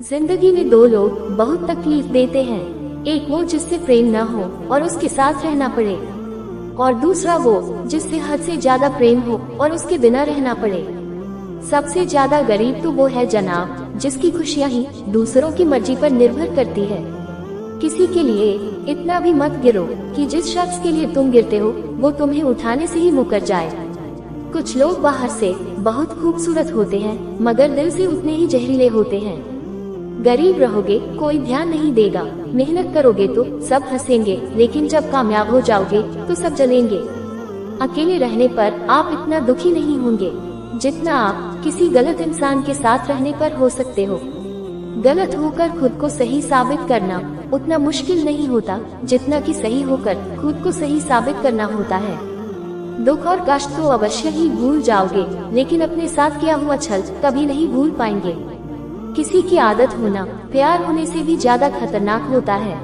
जिंदगी में दो लोग बहुत तकलीफ देते हैं। एक वो जिससे प्रेम न हो और उसके साथ रहना पड़े, और दूसरा वो जिससे हद से ज्यादा प्रेम हो और उसके बिना रहना पड़े। सबसे ज्यादा गरीब तो वो है जनाब, जिसकी खुशियाँ ही दूसरों की मर्जी पर निर्भर करती है। किसी के लिए इतना भी मत गिरो कि जिस शख्स के लिए तुम गिरते हो वो तुम्हें उठाने से ही मुकर जाए। कुछ लोग बाहर से बहुत खूबसूरत होते हैं मगर दिल से उतने ही जहरीले होते हैं। गरीब रहोगे कोई ध्यान नहीं देगा, मेहनत करोगे तो सब हंसेंगे, लेकिन जब कामयाब हो जाओगे तो सब जलेंगे। अकेले रहने पर आप इतना दुखी नहीं होंगे जितना आप किसी गलत इंसान के साथ रहने पर हो सकते हो। गलत होकर खुद को सही साबित करना उतना मुश्किल नहीं होता जितना कि सही होकर खुद को सही साबित करना होता है। दुख और कष्ट तो अवश्य ही भूल जाओगे, लेकिन अपने साथ किया हुआ छल कभी नहीं भूल पाएंगे। किसी की आदत होना प्यार होने से भी ज्यादा खतरनाक होता है।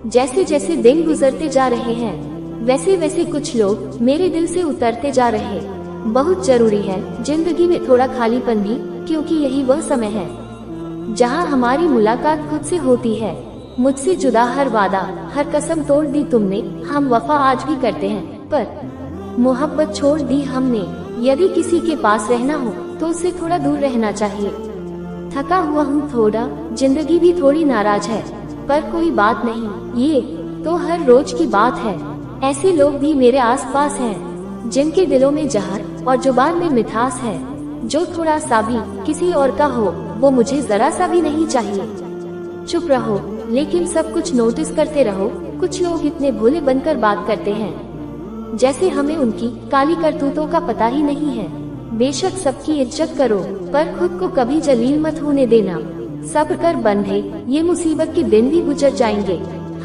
जैसे जैसे दिन गुजरते जा रहे हैं वैसे वैसे कुछ लोग मेरे दिल से उतरते जा रहे हैं। बहुत जरूरी है जिंदगी में थोड़ा खालीपन भी, क्योंकि यही वह समय है जहां हमारी मुलाकात खुद से होती है। मुझसे जुदा हर वादा, हर कसम तोड़ दी तुमने, हम वफा आज भी करते हैं पर मोहब्बत छोड़ दी हमने। यदि किसी के पास रहना हो तो उससे थोड़ा दूर रहना चाहिए। थका हुआ हूँ थोड़ा, जिंदगी भी थोड़ी नाराज है, पर कोई बात नहीं, ये तो हर रोज की बात है। ऐसे लोग भी मेरे आसपास हैं जिनके दिलों में जहर और जुबान में मिठास है। जो थोड़ा सा भी किसी और का हो वो मुझे जरा सा भी नहीं चाहिए। चुप रहो लेकिन सब कुछ नोटिस करते रहो। कुछ लोग इतने भोले बनकर बात करते हैं जैसे हमें उनकी काली करतूतों का पता ही नहीं है। बेशक सबकी इज्जत करो पर खुद को कभी जलील मत होने देना। सब्र कर बंधे, ये मुसीबत के दिन भी गुजर जाएंगे।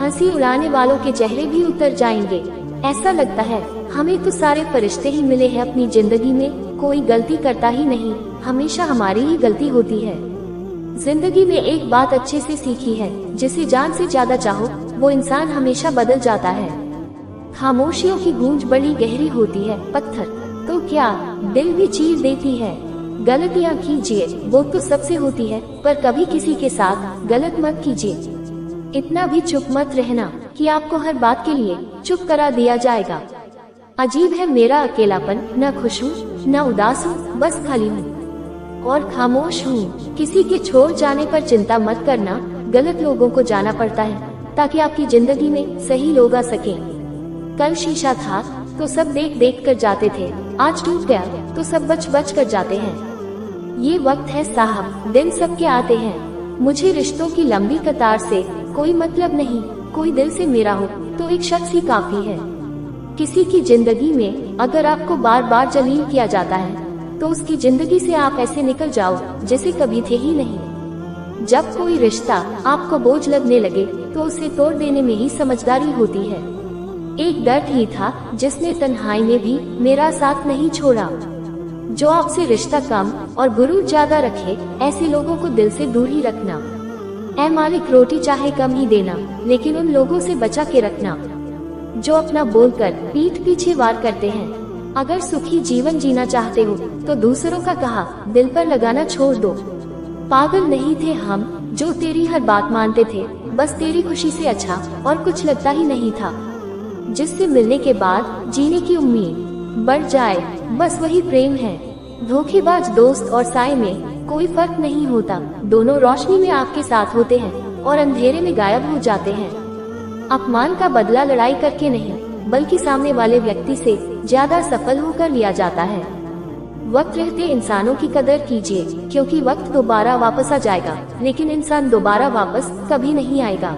हंसी उड़ाने वालों के चेहरे भी उतर जाएंगे। ऐसा लगता है हमें तो सारे फरिश्ते ही मिले हैं अपनी जिंदगी में। कोई गलती करता ही नहीं, हमेशा हमारी ही गलती होती है। जिंदगी में एक बात अच्छे से सीखी है, जिसे जान से ज्यादा चाहो वो इंसान हमेशा बदल जाता है। खामोशियों की गूंज बड़ी गहरी होती है, पत्थर तो क्या दिल भी चीर देती है। गलतियाँ कीजिए वो तो सबसे होती है, पर कभी किसी के साथ गलत मत कीजिए। इतना भी चुप मत रहना कि आपको हर बात के लिए चुप करा दिया जाएगा। अजीब है मेरा अकेलापन, न खुश हूँ न उदास हूँ, बस खाली हूँ और खामोश हूँ। किसी के छोड़ जाने पर चिंता मत करना, गलत लोगों को जाना पड़ता है ताकि आपकी जिंदगी में सही लोग आ सके। कल शीशा था तो सब देख देख कर जाते थे, आज टूट गया तो सब बच बच कर जाते हैं। ये वक्त है साहब, दिन सबके आते हैं। मुझे रिश्तों की लंबी कतार से कोई मतलब नहीं, कोई दिल से मेरा हो तो एक शख्स ही काफी है। किसी की जिंदगी में अगर आपको बार बार जलील किया जाता है तो उसकी जिंदगी से आप ऐसे निकल जाओ जैसे कभी थे ही नहीं। जब कोई रिश्ता आपको बोझ लगने लगे तो उसे तोड़ देने में ही समझदारी होती है। एक दर्द ही था जिसने तन्हाई में भी मेरा साथ नहीं छोड़ा। जो आपसे रिश्ता कम और गुरूर ज्यादा रखे, ऐसे लोगों को दिल से दूर ही रखना। ऐ मालिक रोटी चाहे कम ही देना, लेकिन उन लोगों से बचा के रखना जो अपना बोलकर पीठ पीछे वार करते हैं। अगर सुखी जीवन जीना चाहते हो तो दूसरों का कहा दिल पर लगाना छोड़ दो। पागल नहीं थे हम जो तेरी हर बात मानते थे, बस तेरी खुशी से अच्छा और कुछ लगता ही नहीं था। जिससे मिलने के बाद जीने की उम्मीद बढ़ जाए, बस वही प्रेम है। धोखेबाज दोस्त और साए में कोई फर्क नहीं होता, दोनों रोशनी में आपके साथ होते हैं और अंधेरे में गायब हो जाते हैं। अपमान का बदला लड़ाई करके नहीं, बल्कि सामने वाले व्यक्ति से ज्यादा सफल होकर लिया जाता है। वक्त रहते इंसानों की कदर कीजिए, क्योंकि वक्त दोबारा वापस आ जाएगा, लेकिन इंसान दोबारा वापस कभी नहीं आएगा।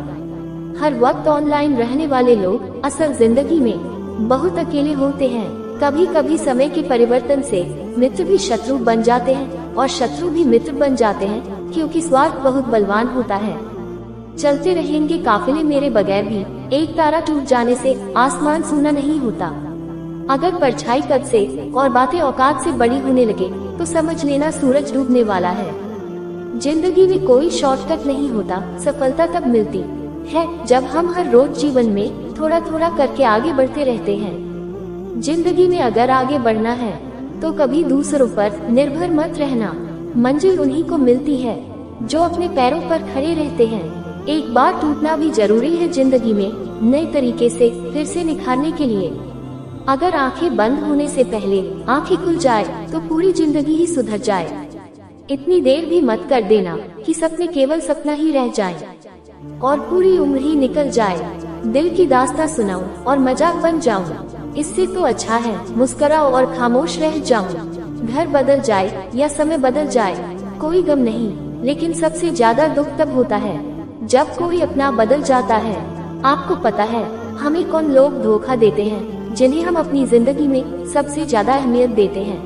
हर वक्त ऑनलाइन रहने वाले लोग असल जिंदगी में बहुत अकेले होते हैं। कभी कभी समय के परिवर्तन से मित्र भी शत्रु बन जाते हैं और शत्रु भी मित्र बन जाते हैं, क्योंकि स्वार्थ बहुत बलवान होता है। चलते रहेंगे काफिले मेरे बगैर भी, एक तारा टूट जाने से आसमान सूना नहीं होता। अगर परछाई कद से और बातें औकात से बड़ी होने लगे तो समझ लेना सूरज डूबने वाला है। जिंदगी में कोई शॉर्टकट नहीं होता, सफलता तब मिलती है जब हम हर रोज जीवन में थोड़ा थोड़ा करके आगे बढ़ते रहते हैं। जिंदगी में अगर आगे बढ़ना है तो कभी दूसरों पर निर्भर मत रहना, मंजिल उन्हीं को मिलती है जो अपने पैरों पर खड़े रहते हैं। एक बार टूटना भी जरूरी है जिंदगी में, नए तरीके से फिर से निखारने के लिए। अगर आंखें बंद होने से पहले आंखें खुल जाए तो पूरी जिंदगी ही सुधर जाए। इतनी देर भी मत कर देना कि सपने केवल सपना ही रह जाए और पूरी उम्र ही निकल जाए। दिल की दास्तां सुनाऊं और मजाक बन जाऊं, इससे तो अच्छा है मुस्कुराओ और खामोश रह जाऊं। घर बदल जाए या समय बदल जाए कोई गम नहीं, लेकिन सबसे ज्यादा दुख तब होता है जब कोई अपना बदल जाता है। आपको पता है हमें कौन लोग धोखा देते हैं, जिन्हें हम अपनी जिंदगी में सबसे ज्यादा अहमियत देते हैं।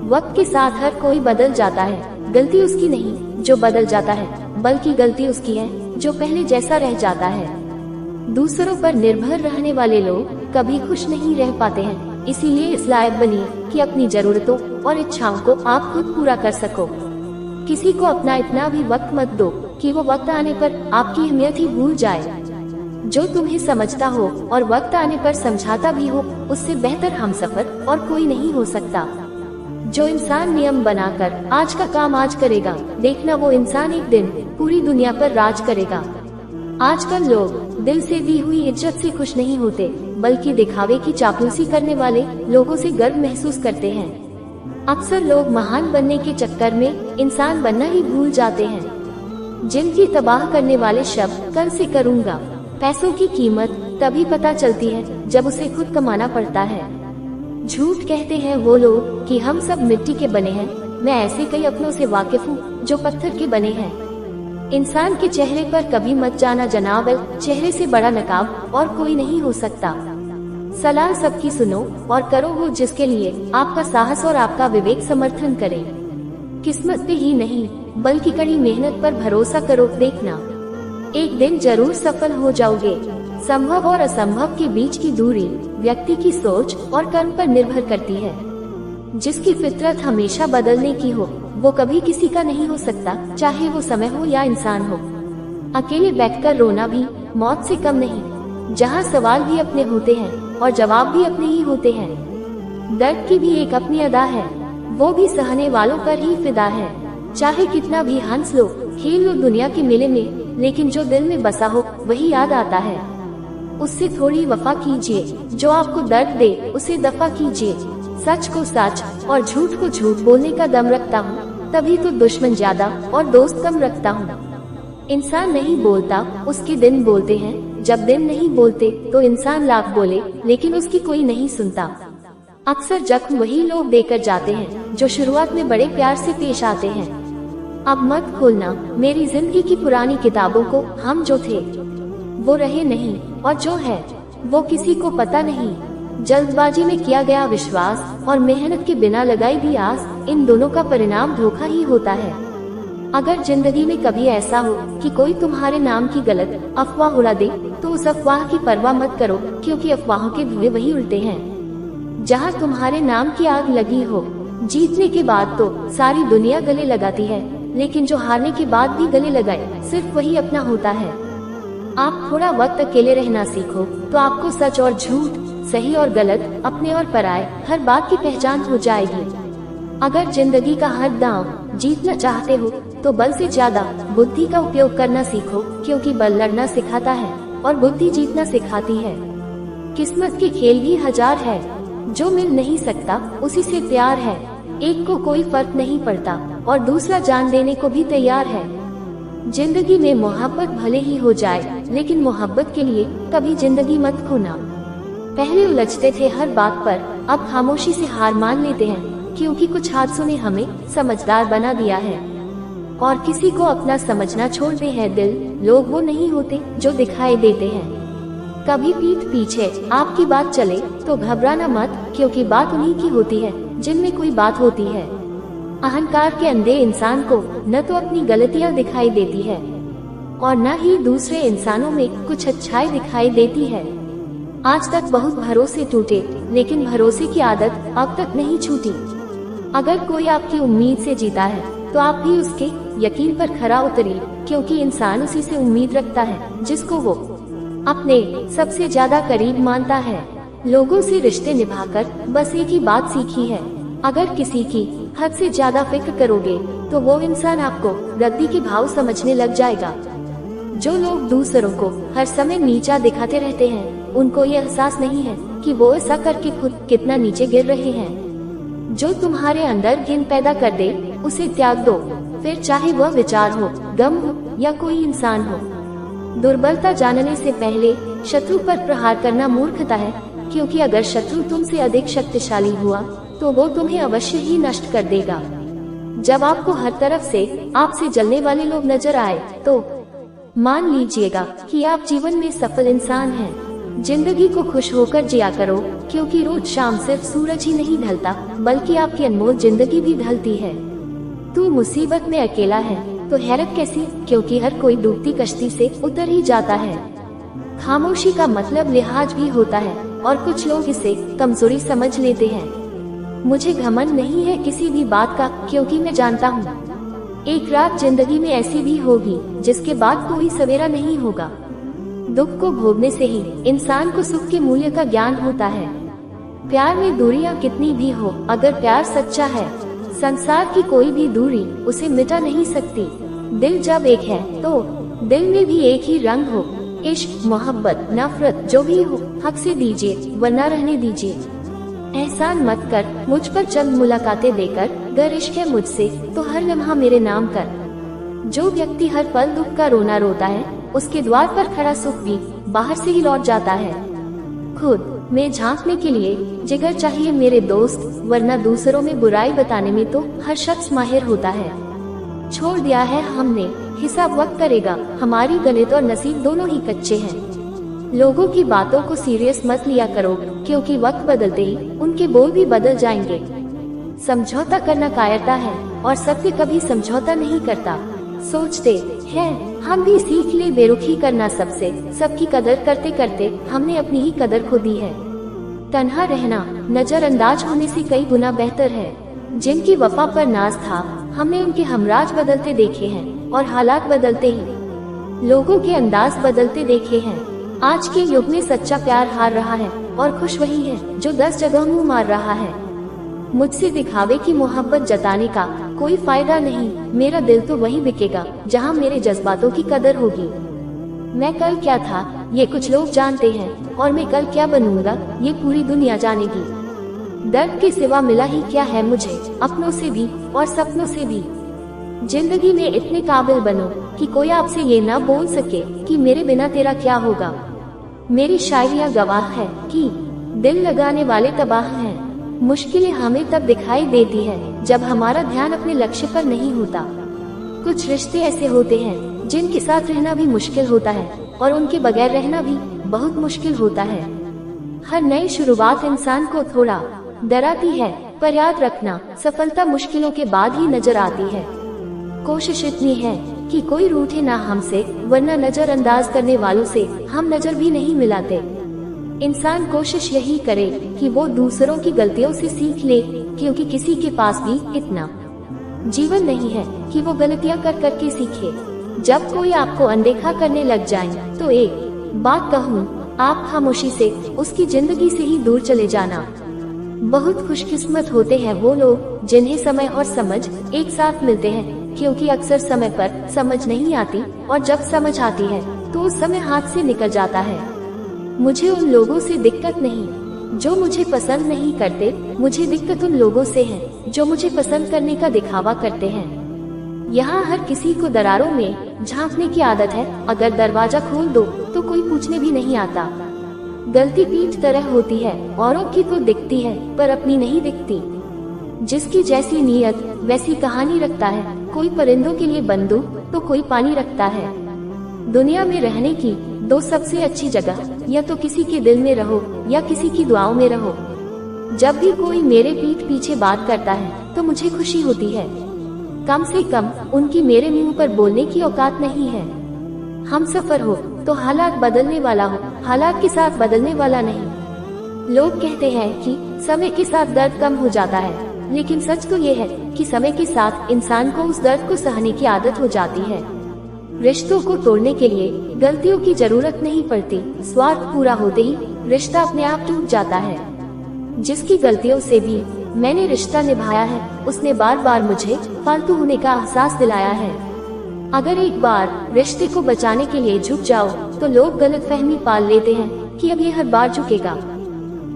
वक्त के साथ हर कोई बदल जाता है, गलती उसकी नहीं जो बदल जाता है, बल्कि गलती उसकी है जो पहले जैसा रह जाता है। दूसरों पर निर्भर रहने वाले लोग कभी खुश नहीं रह पाते हैं, इसीलिए इस लायक बनिए कि अपनी जरूरतों और इच्छाओं को आप खुद पूरा कर सको। किसी को अपना इतना भी वक्त मत दो कि वो वक्त आने पर आपकी अहमियत ही भूल जाए। जो तुम्हें समझता हो और वक्त आने पर समझाता भी हो, उससे बेहतर हमसफर और कोई नहीं हो सकता। जो इंसान नियम बनाकर आज का काम आज करेगा, देखना वो इंसान एक दिन पूरी दुनिया पर राज करेगा। आजकल लोग दिल से दी हुई इज्जत से खुश नहीं होते, बल्कि दिखावे की चापलूसी करने वाले लोगों से गर्व महसूस करते हैं। अक्सर लोग महान बनने के चक्कर में इंसान बनना ही भूल जाते हैं। जिनकी तबाह करने वाले शब्द कल से करूँगा। पैसों की कीमत तभी पता चलती है जब उसे खुद कमाना पड़ता है। झूठ कहते हैं वो लोग कि हम सब मिट्टी के बने हैं। मैं ऐसे कई अपनों से वाकिफ हूँ जो पत्थर के बने हैं। इंसान के चेहरे पर कभी मत जाना जनाब, चेहरे से बड़ा नकाब और कोई नहीं हो सकता। सलाह सबकी सुनो और करो वो जिसके लिए आपका साहस और आपका विवेक समर्थन करे। किस्मत पे ही नहीं बल्कि कड़ी मेहनत पर भरोसा करो, देखना एक दिन जरूर सफल हो जाओगे। संभव और असंभव के बीच की दूरी व्यक्ति की सोच और कर्म पर निर्भर करती है। जिसकी फितरत हमेशा बदलने की हो वो कभी किसी का नहीं हो सकता, चाहे वो समय हो या इंसान हो। अकेले बैठकर रोना भी मौत से कम नहीं। जहाँ सवाल भी अपने होते हैं और जवाब भी अपने ही होते हैं। दर्द की भी एक अपनी अदा है, वो भी सहने वालों पर ही फिदा है। चाहे कितना भी हंस लो, खेल लो दुनिया के मेले में, लेकिन जो दिल में बसा हो वही याद आता है। उससे थोड़ी वफा कीजिए, जो आपको दर्द दे उसे दफा कीजिए। सच को सच और झूठ को झूठ बोलने का दम रखता हूँ, तभी तो दुश्मन ज्यादा और दोस्त कम रखता हूँ। इंसान नहीं बोलता, उसके दिन बोलते हैं। जब दिन नहीं बोलते तो इंसान लाख बोले, लेकिन उसकी कोई नहीं सुनता। अक्सर जख्म वही लोग देकर जाते हैं जो शुरुआत में बड़े प्यार से पेश आते हैं। अब मत खोलना मेरी जिंदगी की पुरानी किताबों को, हम जो थे वो रहे नहीं और जो है वो किसी को पता नहीं। जल्दबाजी में किया गया विश्वास और मेहनत के बिना लगाई भी आस, इन दोनों का परिणाम धोखा ही होता है। अगर जिंदगी में कभी ऐसा हो कि कोई तुम्हारे नाम की गलत अफवाह उड़ा दे, तो उस अफवाह की परवाह मत करो, क्योंकि अफवाहों के धुएं वही उड़ते हैं जहां तुम्हारे नाम की आग लगी हो। जीतने के बाद तो सारी दुनिया गले लगाती है, लेकिन जो हारने के बाद भी गले लगाए सिर्फ वही अपना होता है। आप थोड़ा वक्त अकेले रहना सीखो तो आपको सच और झूठ, सही और गलत, अपने और पराये हर बात की पहचान हो जाएगी। अगर जिंदगी का हर दांव जीतना चाहते हो तो बल से ज्यादा बुद्धि का उपयोग करना सीखो, क्योंकि बल लड़ना सिखाता है और बुद्धि जीतना सिखाती है। किस्मत के खेल भी हजार है, जो मिल नहीं सकता उसी से प्यार है। एक को कोई फर्क नहीं पड़ता और दूसरा जान देने को भी तैयार है। जिंदगी में मोहब्बत भले ही हो जाए, लेकिन मोहब्बत के लिए कभी जिंदगी मत खोना। पहले उलझते थे हर बात पर, अब खामोशी से हार मान लेते हैं, क्योंकि कुछ हादसों ने हमें समझदार बना दिया है। और किसी को अपना समझना छोड़ते हैं दिल, लोग वो नहीं होते जो दिखाई देते हैं। कभी पीठ पीछे आपकी बात चले तो घबराना मत, क्योंकि बात उन्हीं की होती है जिनमें कोई बात होती है। अहंकार के अंधे इंसान को न तो अपनी गलतियां दिखाई देती है और न ही दूसरे इंसानों में कुछ अच्छाई दिखाई देती है। आज तक बहुत भरोसे टूटे, लेकिन भरोसे की आदत अब तक नहीं छूटी। अगर कोई आपकी उम्मीद से जीता है तो आप भी उसके यकीन पर खरा उतरिए, क्योंकि इंसान उसी से उम्मीद रखता है जिसको वो अपने सबसे ज्यादा करीब मानता है। लोगों से रिश्ते निभाकर बस एक ही बात सीखी है, अगर किसी की हद से ज्यादा फिक्र करोगे तो वो इंसान आपको रद्दी के भाव समझने लग जाएगा। जो लोग दूसरों को हर समय नीचा दिखाते रहते हैं, उनको ये एहसास नहीं है कि वो ऐसा करके खुद कितना नीचे गिर रहे हैं। जो तुम्हारे अंदर घिन पैदा कर दे, उसे त्याग दो, फिर चाहे वह विचार हो, गम हो या कोई इंसान हो। दुर्बलता जानने से पहले शत्रु पर प्रहार करना मूर्खता है, क्योंकि अगर शत्रु तुमसे अधिक शक्तिशाली हुआ तो वो तुम्हें अवश्य ही नष्ट कर देगा। जब आपको हर तरफ से आपसे जलने वाले लोग नजर आए तो मान लीजिएगा कि आप जीवन में सफल इंसान हैं। जिंदगी को खुश होकर जिया करो, क्योंकि रोज शाम सिर्फ सूरज ही नहीं ढलता बल्कि आपकी अनमोल जिंदगी भी ढलती है। तू मुसीबत में अकेला है तो हैरत कैसी, क्योंकि हर कोई डूबती कश्ती से उतर ही जाता है। खामोशी का मतलब लिहाज भी होता है और कुछ लोग इसे कमजोरी समझ लेते हैं। मुझे घमंड नहीं है किसी भी बात का, क्योंकि मैं जानता हूँ एक रात जिंदगी में ऐसी भी होगी जिसके बाद कोई सवेरा नहीं होगा। दुख को भोगने से ही इंसान को सुख के मूल्य का ज्ञान होता है। प्यार में दूरियां कितनी भी हो, अगर प्यार सच्चा है, संसार की कोई भी दूरी उसे मिटा नहीं सकती। दिल जब एक है तो दिल में भी एक ही रंग हो। इश्क, मोहब्बत, नफरत जो भी हो, हक से दीजिए वरना रहने दीजिए। एहसान मत कर मुझ पर चंद मुलाकातें देकर, गर इश्क है मुझसे तो हर लम्हा मेरे नाम कर। जो व्यक्ति हर पल दुख का रोना रोता है, उसके द्वार पर खड़ा सुख भी बाहर से ही लौट जाता है। खुद में झांकने के लिए जिगर चाहिए मेरे दोस्त, वरना दूसरों में बुराई बताने में तो हर शख्स माहिर होता है। छोड़ दिया है हमने, हिसाब वक्त करेगा, हमारी गणित और नसीब दोनों ही कच्चे हैं। लोगों की बातों को सीरियस मत लिया करो, क्योंकि वक्त बदलते ही उनके बोल भी बदल जाएंगे। समझौता करना कायरता है और सत्य कभी समझौता नहीं करता। सोचते हैं हम भी सीख ले बेरुखी करना सबसे, सबकी कदर करते करते हमने अपनी ही कदर खो दी है। तन्हा रहना नजरअंदाज होने से कई गुना बेहतर है। जिनकी वफा पर नाज था, हमने उनके हमराज बदलते देखे हैं और हालात बदलते ही लोगों के अंदाज बदलते देखे हैं। आज के युग में सच्चा प्यार हार रहा है और खुश वही है जो 10 जगह मुंह मार रहा है। मुझसे दिखावे की मोहब्बत जताने का कोई फायदा नहीं। मेरा दिल तो वही बिकेगा जहां मेरे जज्बातों की कदर होगी। मैं कल क्या था ये कुछ लोग जानते हैं, और मैं कल क्या बनूंगा ये पूरी दुनिया जानेगी। दर्द के सिवा मिला ही क्या है मुझे, अपनों से भी और सपनों से भी। जिंदगी में इतने काबिल बनो कि कोई आपसे ये ना बोल सके कि मेरे बिना तेरा क्या होगा। मेरी शायरियाँ गवाह है कि दिल लगाने वाले तबाह हैं। मुश्किलें हमें तब दिखाई देती है जब हमारा ध्यान अपने लक्ष्य पर नहीं होता। कुछ रिश्ते ऐसे होते हैं जिनके साथ रहना भी मुश्किल होता है और उनके बगैर रहना भी बहुत मुश्किल होता है। हर नई शुरुआत इंसान को थोड़ा डराती है, पर याद रखना सफलता मुश्किलों के बाद ही नजर आती है। कोशिश इतनी है कि कोई रूठे ना हमसे, वरना नजरअंदाज करने वालों से हम नजर भी नहीं मिलाते। इंसान कोशिश यही करे कि वो दूसरों की गलतियों से सीख ले, क्योंकि किसी के पास भी इतना जीवन नहीं है कि वो गलतियां कर करके सीखे। जब कोई आपको अनदेखा करने लग जाए तो एक बात कहूँ, आप खामोशी से उसकी जिंदगी से ही दूर चले जाना। बहुत खुशकिस्मत होते हैं वो लोग जिन्हें समय और समझ एक साथ मिलते हैं, क्योंकि अक्सर समय पर समझ नहीं आती और जब समझ आती है तो उस समय हाथ से निकल जाता है। मुझे उन लोगों से दिक्कत नहीं जो मुझे पसंद नहीं करते, मुझे दिक्कत उन लोगों से है जो मुझे पसंद करने का दिखावा करते हैं। यहाँ हर किसी को दरारों में झांकने की आदत है, अगर दरवाजा खोल दो तो कोई पूछने भी नहीं आता। गलती पीठ तरह होती है, औरों की तो दिखती है पर अपनी नहीं दिखती। जिसकी जैसी नीयत वैसी कहानी रखता है। कोई परिंदों के लिए बंदूक तो कोई पानी रखता है। दुनिया में रहने की दो सबसे अच्छी जगह, या तो किसी के दिल में रहो या किसी की दुआओं में रहो। जब भी कोई मेरे पीठ पीछे बात करता है तो मुझे खुशी होती है। कम से कम उनकी मेरे मुंह पर बोलने की औकात नहीं है। हम सफर हो तो हालात बदलने वाला हो, हालात के साथ बदलने वाला नहीं। लोग कहते हैं कि समय के साथ दर्द कम हो जाता है, लेकिन सच तो ये है कि समय के साथ इंसान को उस दर्द को सहने की आदत हो जाती है। रिश्तों को तोड़ने के लिए गलतियों की जरूरत नहीं पड़ती, स्वार्थ पूरा होते ही रिश्ता अपने आप टूट जाता है। जिसकी गलतियों से भी मैंने रिश्ता निभाया है, उसने बार बार मुझे फालतू होने का एहसास दिलाया है। अगर एक बार रिश्ते को बचाने के लिए झुक जाओ तो लोग गलतफहमी पाल लेते हैं कि अब ये हर बार झुकेगा।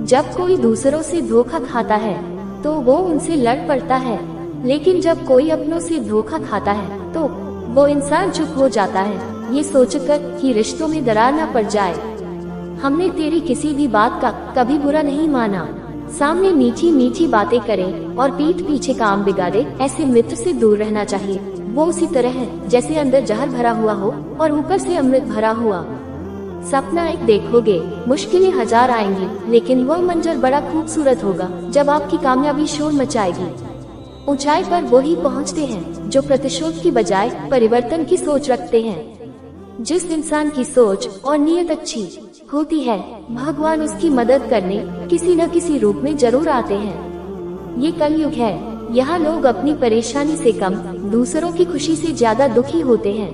जब कोई दूसरों से धोखा खाता है तो वो उनसे लड़ पड़ता है, लेकिन जब कोई अपनों से धोखा खाता है तो वो इंसान चुप हो जाता है, ये सोचकर कि रिश्तों में दरार न पड़ जाए। हमने तेरी किसी भी बात का कभी बुरा नहीं माना। सामने मीठी मीठी बातें करे और पीठ पीछे काम बिगाड़े, ऐसे मित्र से दूर रहना चाहिए। वो उसी तरह है जैसे अंदर जहर भरा हुआ हो और ऊपर से अमृत भरा हुआ। सपना एक देखोगे, मुश्किलें हजार आएंगी, लेकिन वो मंजर बड़ा खूबसूरत होगा जब आपकी कामयाबी शोर मचाएगी। ऊंचाई पर वो ही पहुँचते हैं जो प्रतिशोध की बजाय परिवर्तन की सोच रखते हैं। जिस इंसान की सोच और नीयत अच्छी होती है, भगवान उसकी मदद करने किसी न किसी रूप में जरूर आते हैं। ये कलयुग है, यहाँ लोग अपनी परेशानी से कम दूसरों की खुशी से ज्यादा दुखी होते हैं।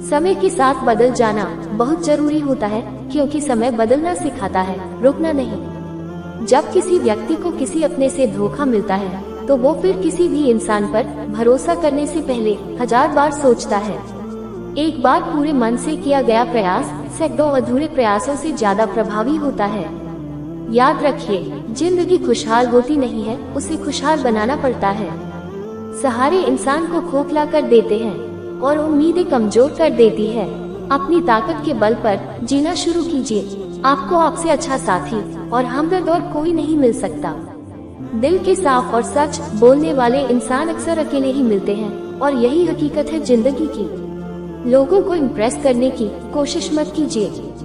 समय के साथ बदल जाना बहुत जरूरी होता है, क्योंकि समय बदलना सिखाता है, रुकना नहीं। जब किसी व्यक्ति को किसी अपने से धोखा मिलता है तो वो फिर किसी भी इंसान पर भरोसा करने से पहले 1000 बार सोचता है। एक बार पूरे मन से किया गया प्रयास सैकड़ों अधूरे प्रयासों से ज्यादा प्रभावी होता है। याद रखिए, जिंदगी खुशहाल होती नहीं है, उसे खुशहाल बनाना पड़ता है। सहारे इंसान को खोखला कर देते हैं और उम्मीदें कमजोर कर देती है। अपनी ताकत के बल पर जीना शुरू कीजिए। आपको आपसे अच्छा साथी और हमदर्द और कोई नहीं मिल सकता। दिल के साफ और सच बोलने वाले इंसान अक्सर अकेले ही मिलते हैं और यही हकीकत है जिंदगी की। लोगों को इम्प्रेस करने की कोशिश मत कीजिए।